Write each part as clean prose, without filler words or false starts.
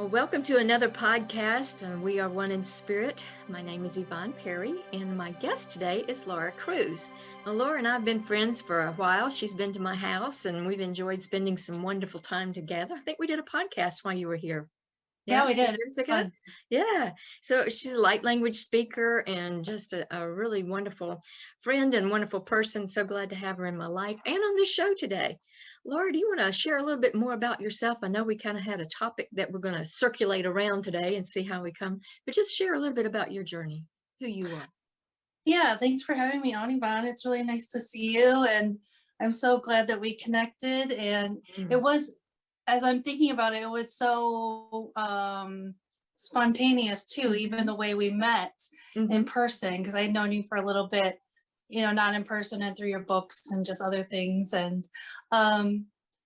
Well, welcome to another podcast. We are one in spirit. My name is Yvonne Perry, and my guest today is Laura Cruse. Now, Laura and I have been friends for a while. She's been to my house, and we've enjoyed spending some wonderful time together. I think we did a podcast while you were here. Yeah, we did. Years ago. Yeah. So she's a light language speaker and just a really wonderful friend and wonderful person. So glad to have her in my life and on this show today. Laura, do you want to share a little bit more about yourself? I know we kind of had a topic that we're going to circulate around today and see how we come, but just share a little bit about your journey, who you are. Yeah, thanks for having me on, Yvonne. It's really nice to see you, and I'm so glad that we connected. And it was, as I'm thinking about it, it was so spontaneous too, even the way we met in person, because I had known you for a little bit, not in person and through your books and just other things. And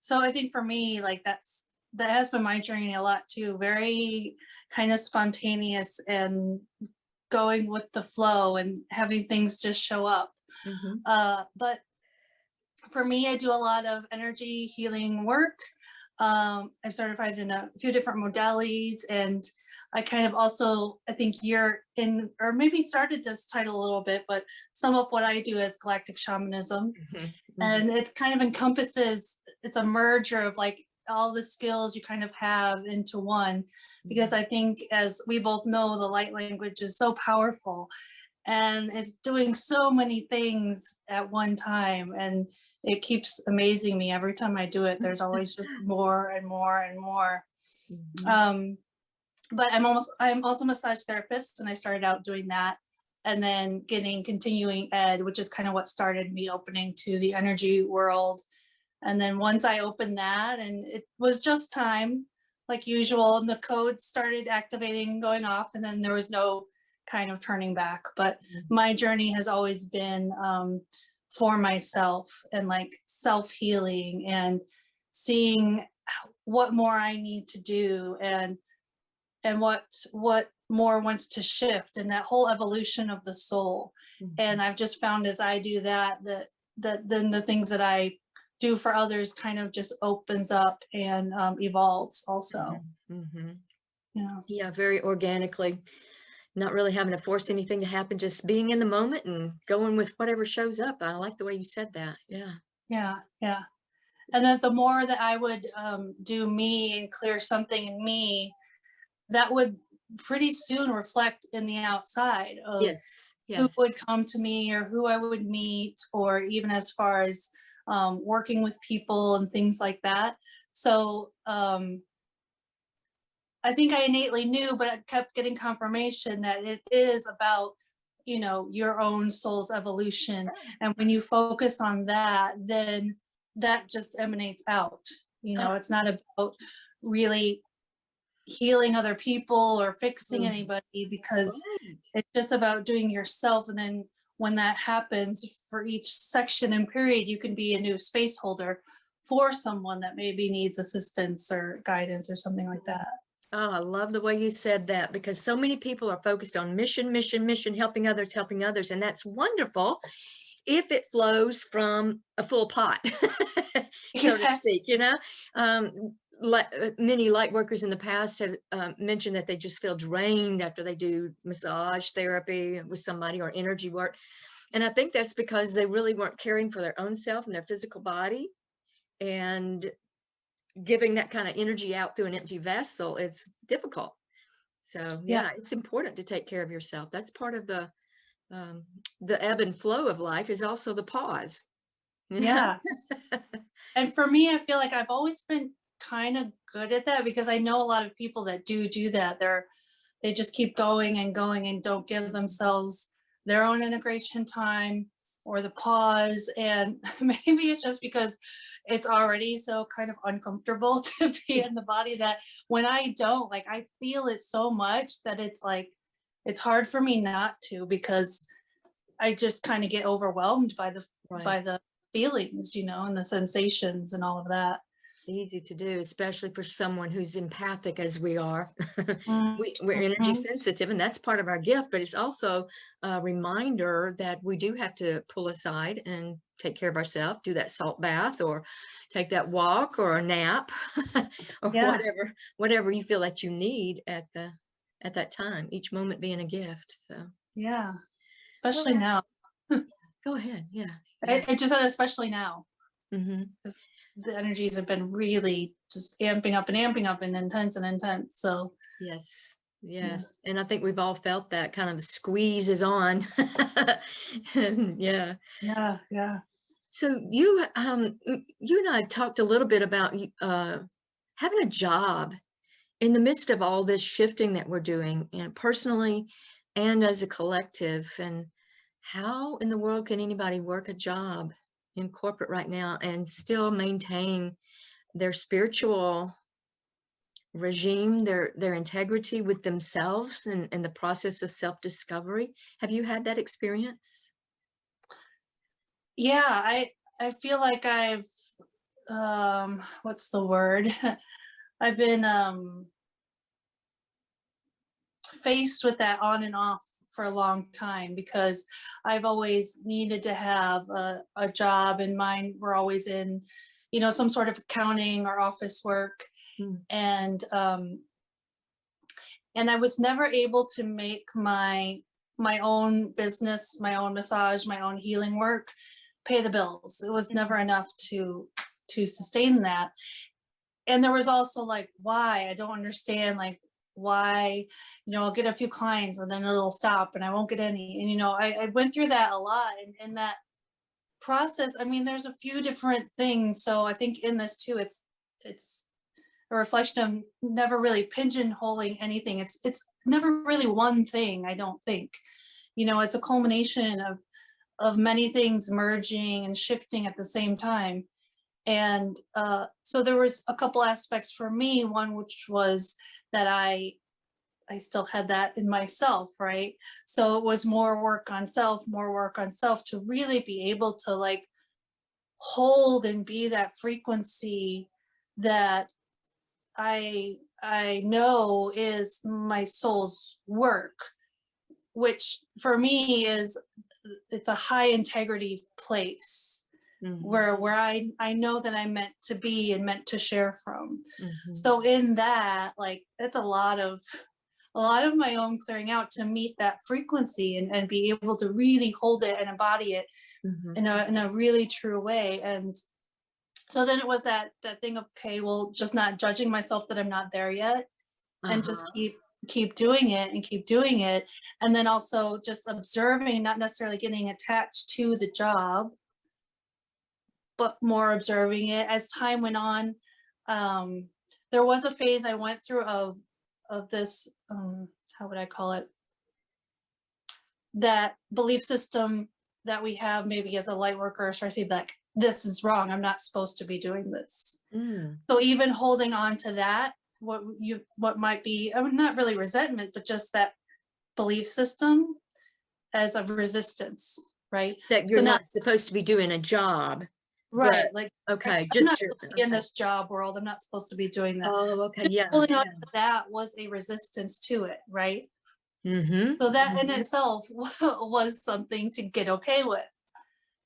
so I think for me, like that has been my journey a lot too, very kind of spontaneous and going with the flow and having things just show up. But for me, I do a lot of energy healing work. I'm certified in a few different modalities, and I kind of also, I think you're in, or maybe started this title a little bit, but sum up what I do as galactic shamanism. And it kind of encompasses, it's a merger of like all the skills you kind of have into one, because I think, as we both know, the light language is so powerful and it's doing so many things at one time, and it keeps amazing me every time I do it. There's always just more and more and more. But I'm also a massage therapist, and I started out doing that and then getting continuing ed, which is kind of what started me opening to the energy world. And then once I opened that, and it was just time, like usual, and the codes started activating and going off, and then there was no kind of turning back. But my journey has always been for myself, and like self-healing and seeing what more I need to do, and what more wants to shift, and that whole evolution of the soul. And I've just found, as I do that then the things that I do for others kind of just opens up and evolves also. Yeah, very organically, not really having to force anything to happen, just being in the moment and going with whatever shows up. I like the way you said that. Yeah. And then the more that I would do me and clear something in me, that would pretty soon reflect in the outside of who would come to me or who I would meet, or even as far as working with people and things like that. So I think I innately knew, but I kept getting confirmation that it is about, your own soul's evolution. And when you focus on that, then that just emanates out. It's not about really healing other people or fixing anybody, because it's just about doing yourself. And then when that happens, for each section and period, you can be a new space holder for someone that maybe needs assistance or guidance or something like that. Oh, I love the way you said that, because so many people are focused on mission, helping others, and that's wonderful if it flows from a full pot, so to speak. Many light workers in the past have mentioned that they just feel drained after they do massage therapy with somebody or energy work. And I think that's because they really weren't caring for their own self and their physical body, and giving that kind of energy out through an empty vessel, it's difficult. So it's important to take care of yourself. That's part of the ebb and flow of life, is also the pause. Yeah. And for me, I feel like I've always been kind of good at that, because I know a lot of people that do that. They just keep going and don't give themselves their own integration time or the pause. And maybe it's just because it's already so kind of uncomfortable to be in the body, that when I don't, like, I feel it so much that it's like, it's hard for me not to, because I just kind of get overwhelmed by the by the feelings, and the sensations and all of that. Easy to do, especially for someone who's empathic as we are. We're energy Mhm. sensitive, and that's part of our gift, but it's also a reminder that we do have to pull aside and take care of ourselves, do that salt bath or take that walk or a nap or Yeah, whatever you feel that you need at that time, each moment being a gift. So, yeah, well, especially now. go ahead. Yeah. Yeah. I just said especially now, Hmm. 'cause the energies have been really just amping up and intense. So Yes, yeah. yes. And I think we've all felt that kind of squeeze is on. And yeah. Yeah, yeah. So you and I talked a little bit about having a job in the midst of all this shifting that we're doing, and personally and as a collective. And how in the world can anybody work a job in corporate right now and still maintain their spiritual regime, their integrity with themselves and the process of self-discovery? Have you had that experience? Yeah, I feel like I've what's the word? I've been faced with that on and off for a long time because I've always needed to have a job, and mine were always in, some sort of accounting or office work. Mm, And and I was never able to make my own business, my own massage, my own healing work pay the bills. It was mhm, never enough to sustain that. And there was also like, why? I don't understand, like, why, I'll get a few clients and then it'll stop and I won't get any. And I went through that a lot, and that process, I mean, there's a few different things. So I think in this too, it's a reflection of never really pigeonholing anything. It's never really one thing, I don't think. It's a culmination of many things merging and shifting at the same time. And so there was a couple aspects for me, one which was that I still had that in myself, right? So it was more work on self to really be able to like hold and be that frequency that I know is my soul's work, which for me is, it's a high integrity place mhm, where I know that I'm meant to be and meant to share from. mhm, So in that, like, that's a lot of my own clearing out to meet that frequency and be able to really hold it and embody it mhm. in a really true way. And so then it was that thing of, okay, well, just not judging myself that I'm not there yet, and just Uh-huh. keep doing it and keep doing it. And then also just observing, not necessarily getting attached to the job, but more observing it as time went on. um there was a phase I went through of this, how would I call it, that belief system that we have maybe as a light worker, starts to see like, this is wrong, I'm not supposed to be doing this. Mm, So even holding on to that, what might be, I mean, not really resentment, but just that belief system as a resistance, right? that So you're now, not supposed to be doing a job, but right, like, okay, I'm not just your supposed to be in okay. this job world, I'm not supposed to be doing that. Oh, So okay, just yeah, holding on yeah. to that was a resistance to it, right? Mhm, So that in mhm. itself was something to get okay with,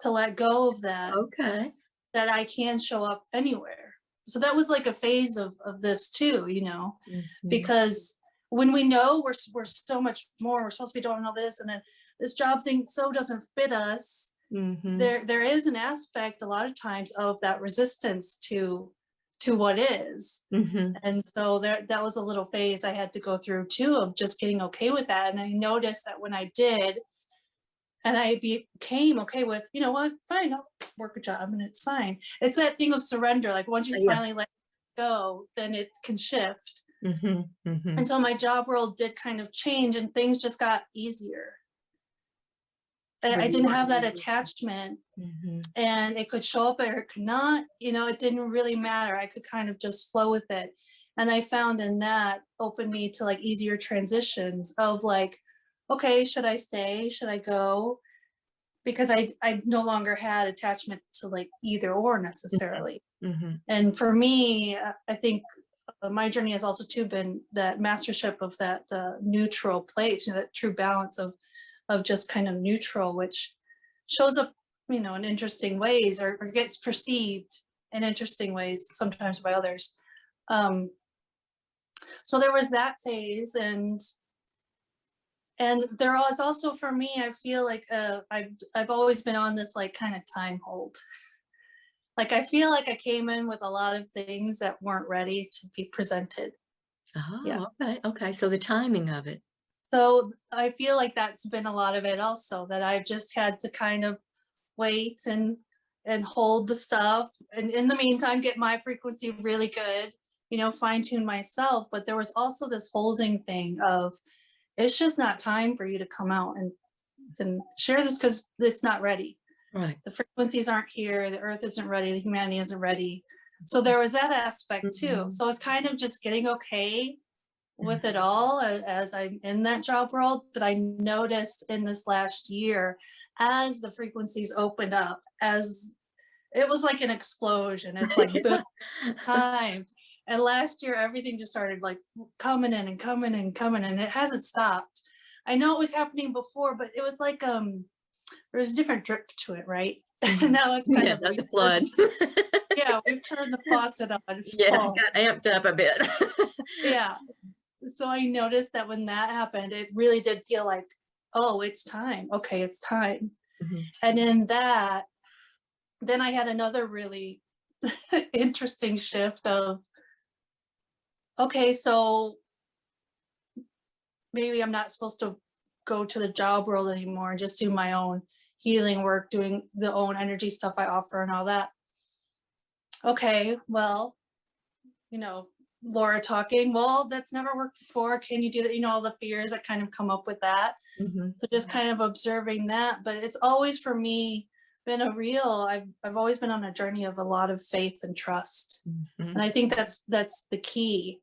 to let go of that, Okay. that I can show up anywhere. So that was like a phase of this too, Mhm, because when we know we're so much more, we're supposed to be doing all this, and then this job thing so doesn't fit us. mhm, There is an aspect a lot of times of that resistance to what is. mhm. And so that was a little phase I had to go through too, of just getting okay with that. And I noticed that when I did, and I became okay with, you know what, fine, I'll work a job and it's fine. It's that thing of surrender. Like once you Yeah. finally let go, then it can shift. Mhm, And mhm. so my job world did kind of change and things just got easier. Where I you didn't weren't have that resistant. attachment, Mhm. and it could show up or it could not, it didn't really matter. I could kind of just flow with it. And I found in that opened me to like easier transitions of like, okay, should I stay? Should I go? because I no longer had attachment to like either or necessarily. Mm-hmm. And for me, I think my journey has also too been that mastership of that neutral place, you know, that true balance of just kind of neutral, which shows up, you know, in interesting ways, or gets perceived in interesting ways sometimes by others. So there was that phase, and there was also, for me, I feel like I've always been on this like kind of time hold. Like I feel like I came in with a lot of things that weren't ready to be presented. Yeah. Oh, okay. Okay. So the timing of it. So I feel like that's been a lot of it also, that I've just had to kind of wait and hold the stuff, and in the meantime get my frequency really good, you know, fine tune myself. But there was also this holding thing of, it's just not time for you to come out and share this because it's not ready. Right. The frequencies aren't here, the earth isn't ready, the humanity isn't ready. So there was that aspect too. So it's kind of just getting okay with it all as I'm in that job world. But I noticed in this last year, as the frequencies opened up, as it was like an explosion, it's like boom, time. And last year, everything just started like coming in and coming and coming, and it hasn't stopped. I know it was happening before, but it was like there was a different drip to it, right? Now it's kind of that's like, a flood. yeah, we've turned the faucet on. Yeah, Full. got amped up a bit. Yeah. So I noticed that when that happened, it really did feel like, oh, it's time. Okay, it's time. Mhm. And in that, then I had another really interesting shift of, okay, so maybe I'm not supposed to go to the job world anymore and just do my own healing work, doing the own energy stuff I offer and all that. Okay, well, you know, Laura talking, well, that's never worked before. Can you do that? You know, all the fears that kind of come up with that. Mhm. So just kind of observing that. But it's always for me been I've always been on a journey of a lot of faith and trust. Mhm. And I think that's the key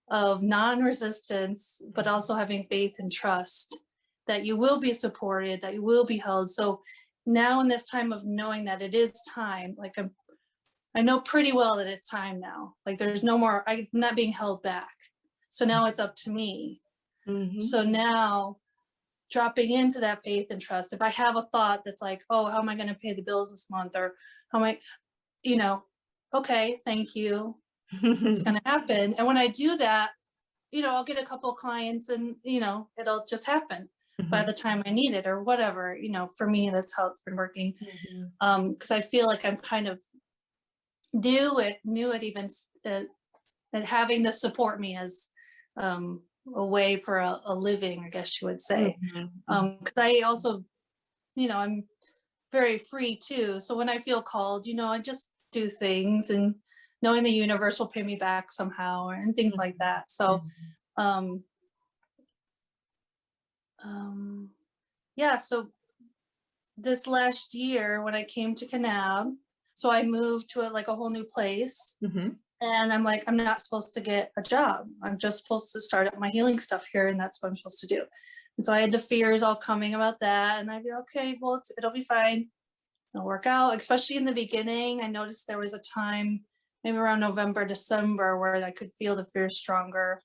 of non-resistance, but also having faith and trust that you will be supported, that you will be held. So now in this time of knowing that it is time, like I know pretty well that it's time now. Like there's no more, I'm not being held back. So now it's up to me. Mhm. So now dropping into that faith and trust, if I have a thought that's like, oh, how am I going to pay the bills this month? Or how am I, you know, okay, thank you. It's going to happen. And when I do that, you know, I'll get a couple clients and, you know, it'll just happen by Mhm. the time I need it or whatever. You know, for me, that's how it's been working. Mhm. Because I feel like I'm kind of knew it even, and having this support me as a way for a living, I guess you would say. Mhm. Because I also, you know, I'm very free too. So when I feel called, you know, I just do things, and knowing the universe will pay me back somehow and things like that. So um um yeah, so this last year when I came to Kanab, so I moved to like a whole new place. Mhm. And I'm like, I'm not supposed to get a job. I'm just supposed to start up my healing stuff here, and that's what I'm supposed to do. And so I had the fears all coming about that, and I'd be okay, well, it'll be fine. It'll work out. Especially in the beginning, I noticed there was a time, maybe around November, December, where I could feel the fear stronger.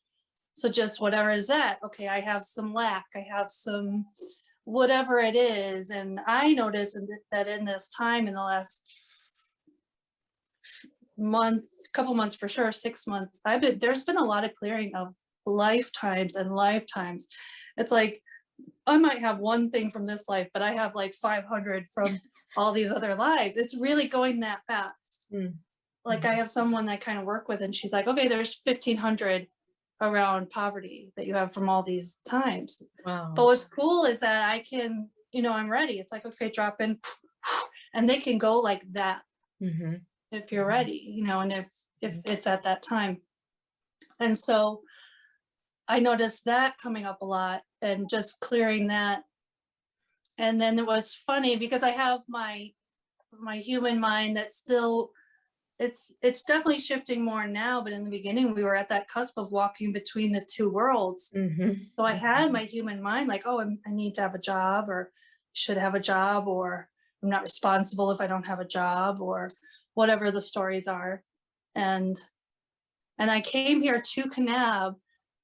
So just whatever is that, okay, I have some lack, I have some whatever it is. And I noticed that in this time, in the last month, couple months for sure, 6 months, there's been a lot of clearing of lifetimes and lifetimes. It's like I might have one thing from this life, but I have like 500 from all these other lives. It's really going that fast. Like I have someone I kind of work with, and she's like, okay, there's 1,500 around poverty that you have from all these times. Wow. But what's cool is that I can, you know, I'm ready. It's like, okay, drop in, and they can go like that. Mhm. If you're ready, you know, and if it's at that time. And so I noticed that coming up a lot and just clearing that. And then it was funny because I have my human mind that's still, it's definitely shifting more now, but in the beginning we were at that cusp of walking between the two worlds. Mhm. So I had my human mind like, oh, I need to have a job, or should have a job, or I'm not responsible if I don't have a job, or whatever the stories are. And I came here to Kanab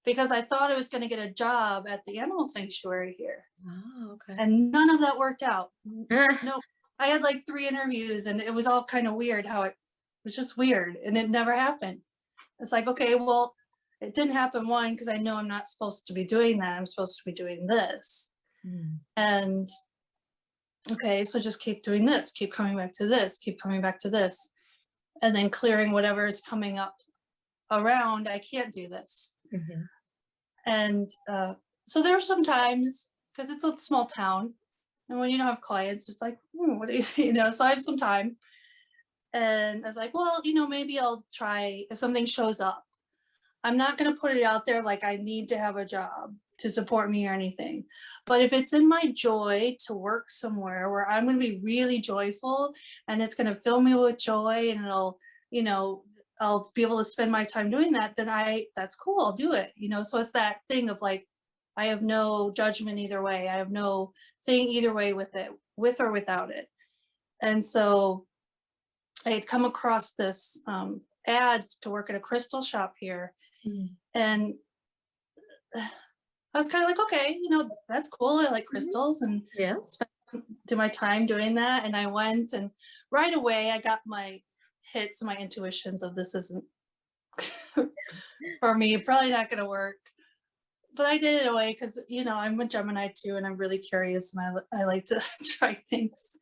because I thought I was going to get a job at the animal sanctuary here. Oh, okay. And none of that worked out. Ah, No, I had like 3 interviews, and it was all kind of weird how it was just weird, and it never happened. It's like, okay, well, it didn't happen, one, because I know I'm not supposed to be doing that. I'm supposed to be doing this. And okay, so just keep doing this, keep coming back to this, keep coming back to this, and then clearing whatever is coming up around. I can't do this. mhm. And so there are some times, because it's a small town, and when you don't have clients, it's like, what do you, so I have some time. And I was like, well, maybe I'll try if something shows up. I'm not going to put it out there like I need to have a job to support me or anything. But if it's in my joy to work somewhere where I'm going to be really joyful, and it's going to fill me with joy, and it'll, I'll be able to spend my time doing that, then that's cool. I'll do it. So it's that thing of like, I have no judgment either way. I have no thing either way with it, with or without it. And so I had come across this ad to work at a crystal shop here. And I was kind of like, okay, that's cool. I like crystals, and Yeah. do my time doing that. And I went, and right away I got my hits, my intuitions of this isn't for me, probably not going to work. But I did it anyway because, I'm a Gemini too, and I'm really curious, and I like to try things.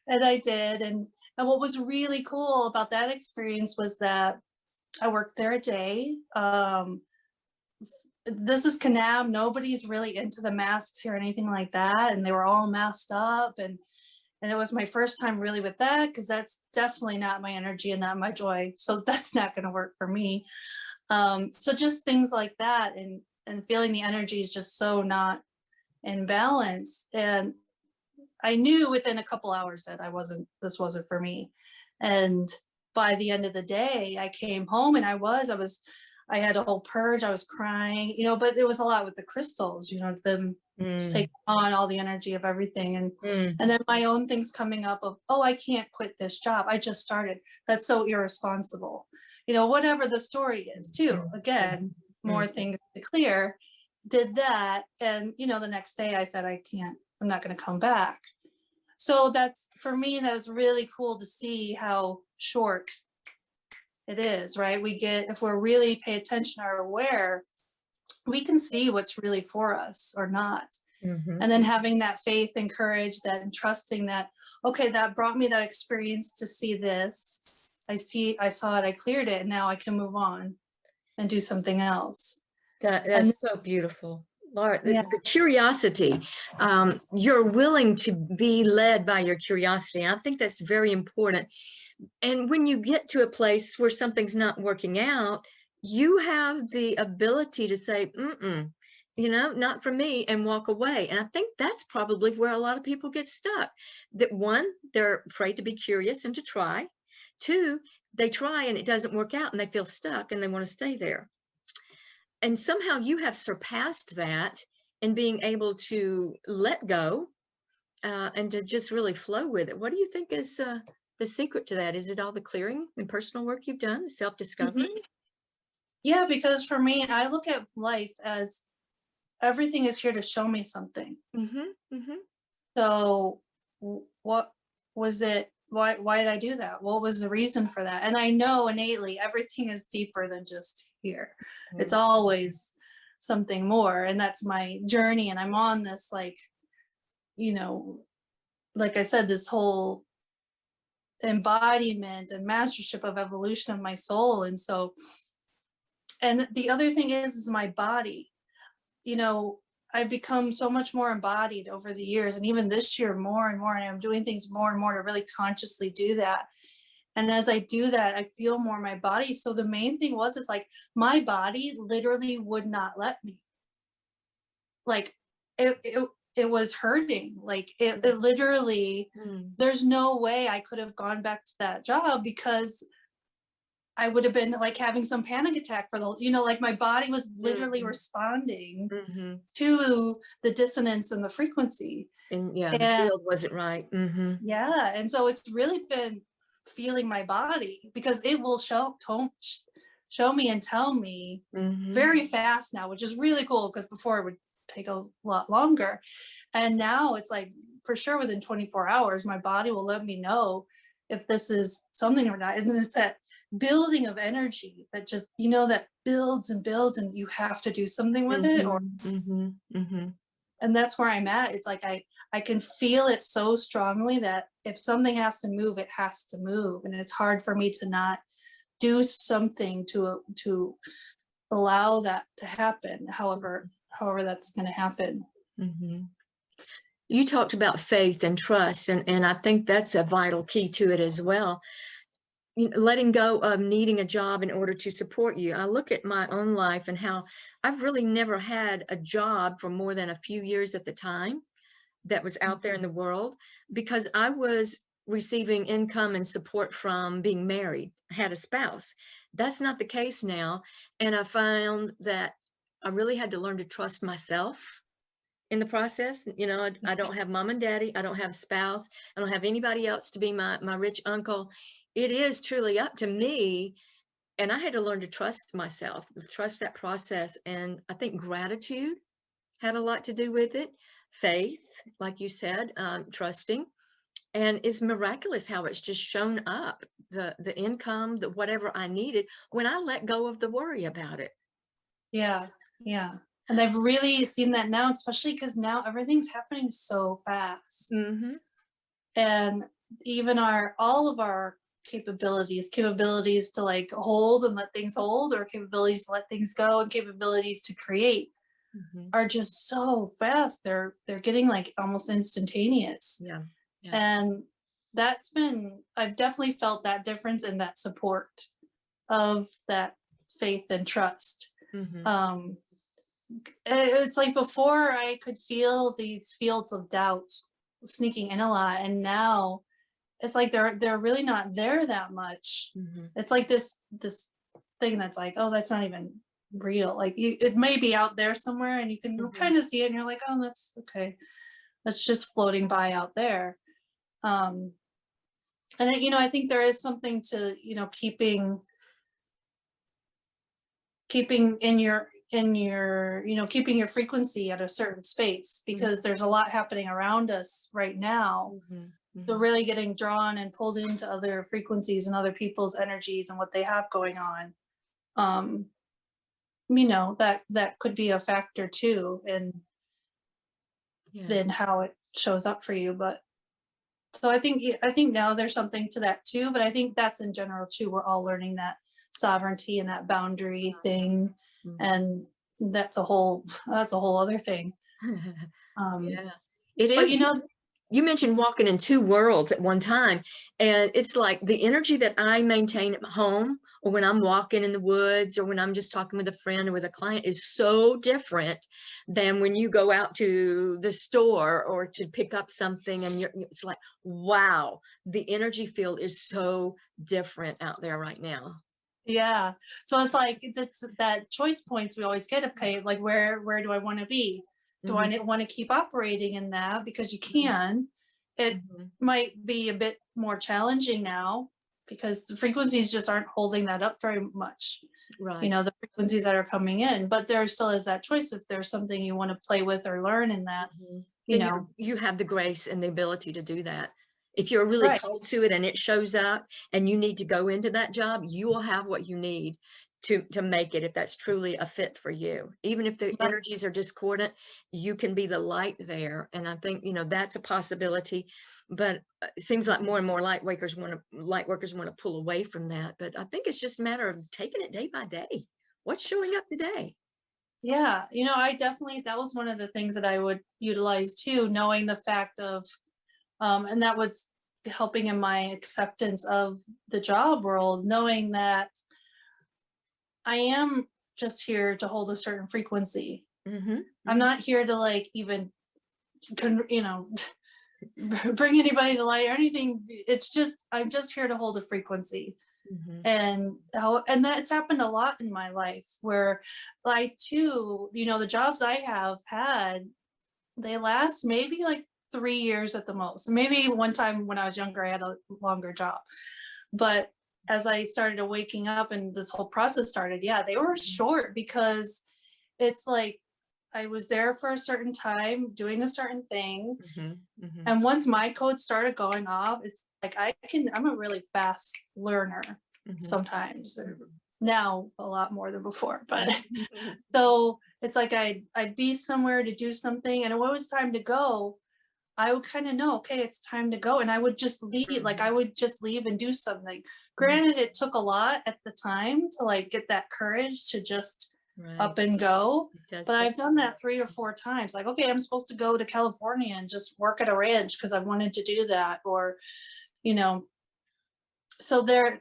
And I did. And what was really cool about that experience was that I worked there a day. This is Kanab. Nobody's really into the masks or anything like that. And they were all masked up. And it was my first time really with that, because that's definitely not my energy and not my joy. So that's not going to work for me. So just things like that, and feeling the energy is just so not in balance. And I knew within a couple hours that this wasn't for me. And by the end of the day, I came home, and I had a whole purge. I was crying, but it was a lot with the crystals, them just taking on all the energy of everything. And then my own things coming up of, oh, I can't quit this job. I just started. That's so irresponsible. Whatever the story is too. Again, more things to clear. Did that. And, the next day I said, I'm not going to come back. So that's, for me, that was really cool to see how short it is, right? If we're really pay attention or aware, we can see what's really for us or not. And then having that faith and courage, and trusting that, okay, that brought me that experience to see this. I saw it, I cleared it, and now I can move on and do something else. That's so beautiful. Laura, Yeah. the curiosity, you're willing to be led by your curiosity. I think that's very important. And when you get to a place where something's not working out, you have the ability to say, not for me, and walk away. And I think that's probably where a lot of people get stuck. That one, they're afraid to be curious and to try. Two, they try and it doesn't work out, and they feel stuck and they want to stay there. And somehow you have surpassed that in being able to let go and to just really flow with it. What do you think is the secret to that? Is it all the clearing and personal work you've done, the self-discovery? Yeah, because for me, I look at life as everything is here to show me something. So what was it? Why did I do that? What was the reason for that? And I know innately everything is deeper than just here. It's always something more. And that's my journey. And I'm on this, like I said, this whole embodiment and mastership of evolution of my soul. And so, and the other thing is my body. I've become so much more embodied over the years, and even this year more and more, and I'm doing things more and more to really consciously do that. And as I do that, I feel more my body. So the main thing it's like my body literally would not let me. Like it was hurting. Like it literally, there's no way I could have gone back to that job, because I would have been like having some panic attack for the, like my body was literally Mhm. responding Mhm. to the dissonance in the frequency. And yeah, the And field wasn't right. Mhm. yeah, and so it's really been feeling my body because it will show me and tell me Mhm. very fast now, which is really cool because before it would take a lot longer. And now it's like for sure within 24 hours, my body will let me know if this is something or not. And then it's that building of energy that just, that builds and builds and you have to do something with it. Or Mhm. Mhm. Mhm. and that's where I'm at. It's like I can feel it so strongly that if something has to move, it has to move. And it's hard for me to not do something to allow that to happen, however that's going to happen. Mhm. You talked about faith and trust, and I think that's a vital key to it as well. Letting go of needing a job in order to support you. I look at my own life and how I've really never had a job for more than a few years at the time that was out there in the world because I was receiving income and support from being married, had a spouse. That's not the case now. And I found that I really had to learn to trust myself in the process. I don't have mom and daddy, I don't have a spouse, I don't have anybody else to be my rich uncle. It is truly up to me, and I had to learn to trust myself, trust that process. And I think gratitude had a lot to do with it. Faith, like you said, trusting, and it's miraculous how it's just shown up, the income, the whatever I needed when I let go of the worry about it. Yeah, yeah. And I've really seen that now, especially because now everything's happening so fast. Hmm. And even all of our capabilities to like hold and let things hold, or capabilities to let things go, and capabilities to create Hmm. are just so fast. They're getting like almost instantaneous. Yeah. Yeah. And I've definitely felt that difference in that support of that faith and trust. Hmm. Um, it's like before I could feel these fields of doubt sneaking in a lot, and now it's like they're really not there that much. Hmm. It's like this thing that's like, oh, that's not even real. Like it may be out there somewhere and you can Hmm. kind of see it and you're like, oh, that's okay, that's just floating by out there. um and I think there is something to keeping in your keeping your frequency at a certain space, because there's a lot happening around us right now. Hmm. So Hmm. really getting drawn and pulled into other frequencies and other people's energies and what they have going on, um that could be a factor too Yeah. in how it shows up for you. But so I think now there's something to that too, but I think that's in general too. We're all learning that sovereignty and that boundary thing, Mhm. and that's a whole other thing. um Yeah, it but is. You mentioned walking in two worlds at one time, and it's like the energy that I maintain at home or when I'm walking in the woods or when I'm just talking with a friend or with a client is so different than when you go out to the store or to pick up something, and it's like, wow, the energy field is so different out there right now. Yeah. So it's like that's that choice points we always get. Okay, like where do I want to be? Do Mhm. I want to keep operating in that because you Mhm. can? It Mhm. might be a bit more challenging now because the frequencies just aren't holding that up very much. Right. The frequencies that are coming in, but there still is that choice if there's something you want to play with or learn in that, Mhm. you And know. you have the grace and the ability to do that. If you're really Right. called to it and it shows up and you need to go into that job, you will have what you need to make it if that's truly a fit for you. Even if the Yep. energies are discordant, you can be the light there. And I think, that's a possibility. But it seems like more and more light workers want to pull away from that. But I think it's just a matter of taking it day by day. What's showing up today? Yeah, I definitely, that was one of the things that I would utilize too, knowing the fact of and that was helping in my acceptance of the job world, knowing that I am just here to hold a certain frequency. Hmm. I'm Hmm. not here to like even you know bring anybody to light or anything. It's just I'm just here to hold a frequency. And that's happened a lot in my life where I too, the jobs I have had, they last maybe like 3 years at the most. Maybe one time when I was younger, I had a longer job. But as I started waking up and this whole process started, yeah, they were short because it's like I was there for a certain time doing a certain thing. And once my code started going off, it's like I'm a really fast learner sometimes. Now a lot more than before, but so it's like I'd be somewhere to do something, and when it was time to go, I would kind of know, okay, it's time to go, and I would just leave. Like I would just leave and do something. Granted, it took a lot at the time to like get that courage to just up and go, but I've done that 3 or 4 times. Like, okay, I'm supposed to go to California and just work at a ranch because I wanted to do that, or so there,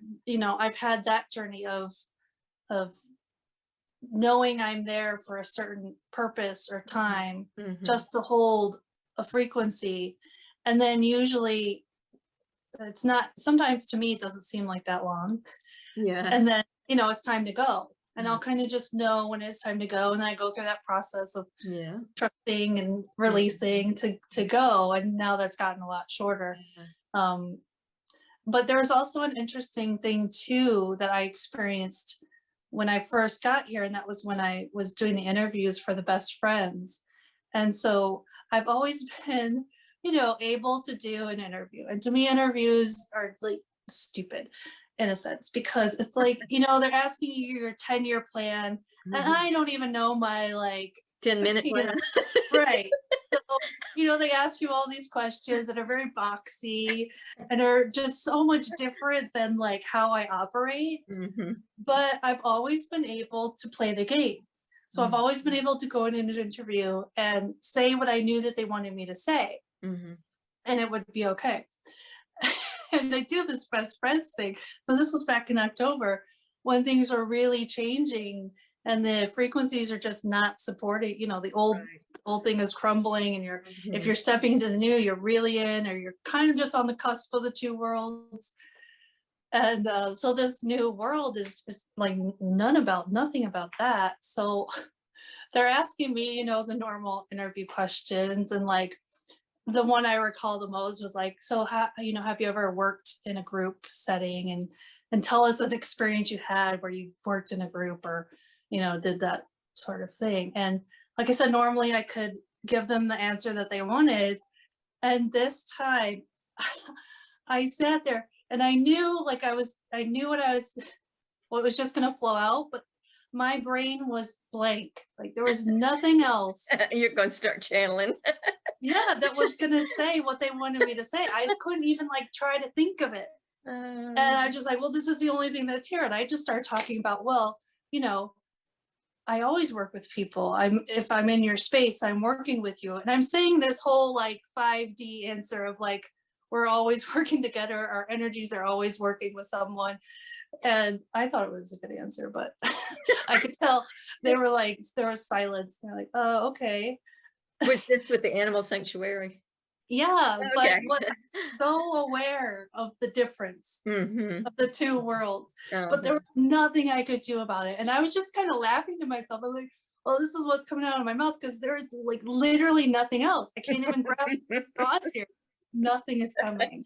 I've had that journey of knowing I'm there for a certain purpose or time, just to hold a frequency. And then usually it's not, sometimes to me it doesn't seem like that long. And then it's time to go, and I'll kind of just know when it's time to go, and then I go through that process of trusting and releasing to go, and now that's gotten a lot shorter. But there's also an interesting thing too that I experienced when I first got here, and that was when I was doing the interviews for the best friends. And so I've always been, able to do an interview. And to me, interviews are like stupid in a sense, because it's like, they're asking you your 10-year plan, and I don't even know my 10-minute plan. Right. So, they ask you all these questions that are very boxy and are just so much different than like how I operate. But I've always been able to play the game. So I've always been able to go in an interview and say what I knew that they wanted me to say. And it would be okay. And they do this best friends thing. So this was back in October when things were really changing and the frequencies are just not supporting, the old thing is crumbling, and if you're stepping into the new, you're really in, or you're kind of just on the cusp of the two worlds. And so this new world is just like nothing about that. So they're asking me, the normal interview questions, and like the one I recall the most was like, so how, have you ever worked in a group setting, and tell us an experience you had where you worked in a group, or did that sort of thing. And like I said, normally I could give them the answer that they wanted. And this time I sat there and I knew what was just going to flow out, but my brain was blank. Like there was nothing else. You're going to start channeling. Yeah, that was going to say what they wanted me to say. I couldn't even try to think of it. And I just well, this is the only thing that's here. And I just started talking about, well, I always work with people. If I'm in your space, I'm working with you. And I'm saying this whole 5D answer of we're always working together. Our energies are always working with someone. And I thought it was a good answer, but I could tell they were there was silence. They're like, oh, okay. Was this with the animal sanctuary? Yeah, okay. But so aware of the difference of the two worlds. But there was nothing I could do about it. And I was just kind of laughing to myself. I'm like, well, this is what's coming out of my mouth, because there's literally nothing else. I can't even grasp the thoughts here. Nothing is coming.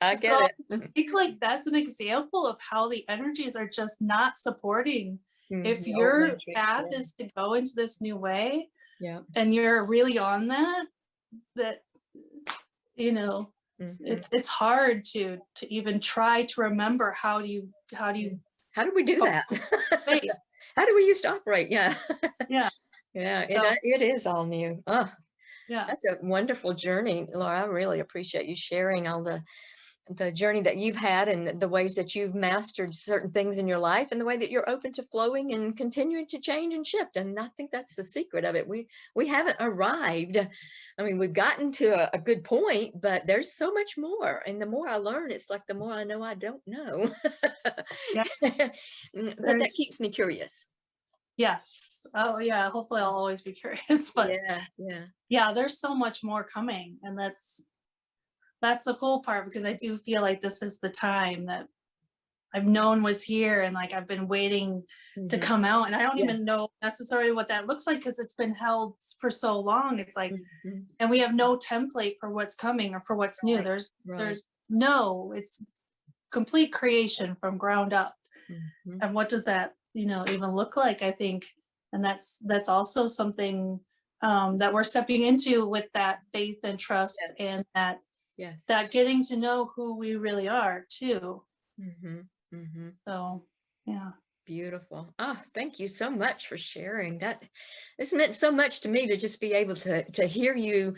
I get it. I think that's an example of how the energies are just not supporting. If your path is to go into this new way, and you're really on that it's hard to even try to remember how do we do that? How do we used to operate? Yeah. It is all new. That's a wonderful journey, Laura. I really appreciate you sharing all the journey that you've had, and the ways that you've mastered certain things in your life, and the way that you're open to flowing and continuing to change and shift. And I think that's the secret of it. We haven't arrived. I mean, we've gotten to a good point, but there's so much more. And the more I learn, it's like the more I know I don't know. But that keeps me curious. Yes. Oh yeah. Hopefully I'll always be curious. But yeah, there's so much more coming. And that's the cool part, because I do feel like this is the time that I've known was here, and like I've been waiting to come out, and I don't Yeah. even know necessarily what that looks like because it's been held for so long. It's like, Mhm. and we have no template for what's coming or for what's new. Right, There's right. it's complete creation from ground up. Mhm. And what does that, even look like, I think. And that's also something that we're stepping into with that faith and trust, Yes, and that yes. getting to know who we really are too. Mhm, mhm. So yeah. Beautiful. Oh, thank you so much for sharing that. This meant so much to me to just be able to hear you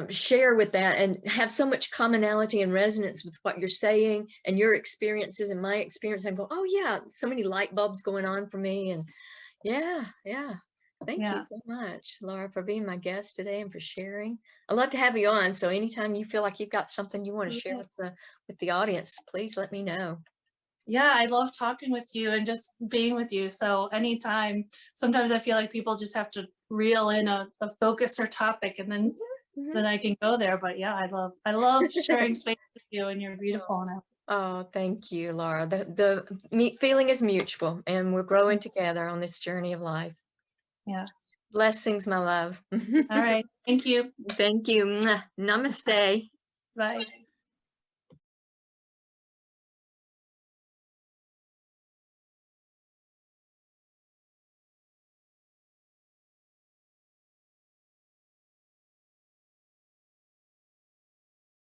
share with that and have so much commonality and resonance with what you're saying and your experiences and my experience, and go, oh yeah, so many light bulbs going on for me. And yeah, yeah. Thank you Yeah. so much, Laura, for being my guest today and for sharing. I'd love to have you on. So anytime you feel like you've got something you want to share Yeah. with the audience, please let me know. Yeah, I love talking with you and just being with you. So anytime, sometimes I feel like people just have to reel in a focus or topic, and then Mhm, then I can go there. But yeah, I love sharing mhm. space with you, and you're beautiful. And Oh, thank you, Laura. The feeling is mutual, and we're growing together on this journey of life. yeah. Blessings, my love. All right. Thank you. Thank you. Mwah. Namaste. Bye.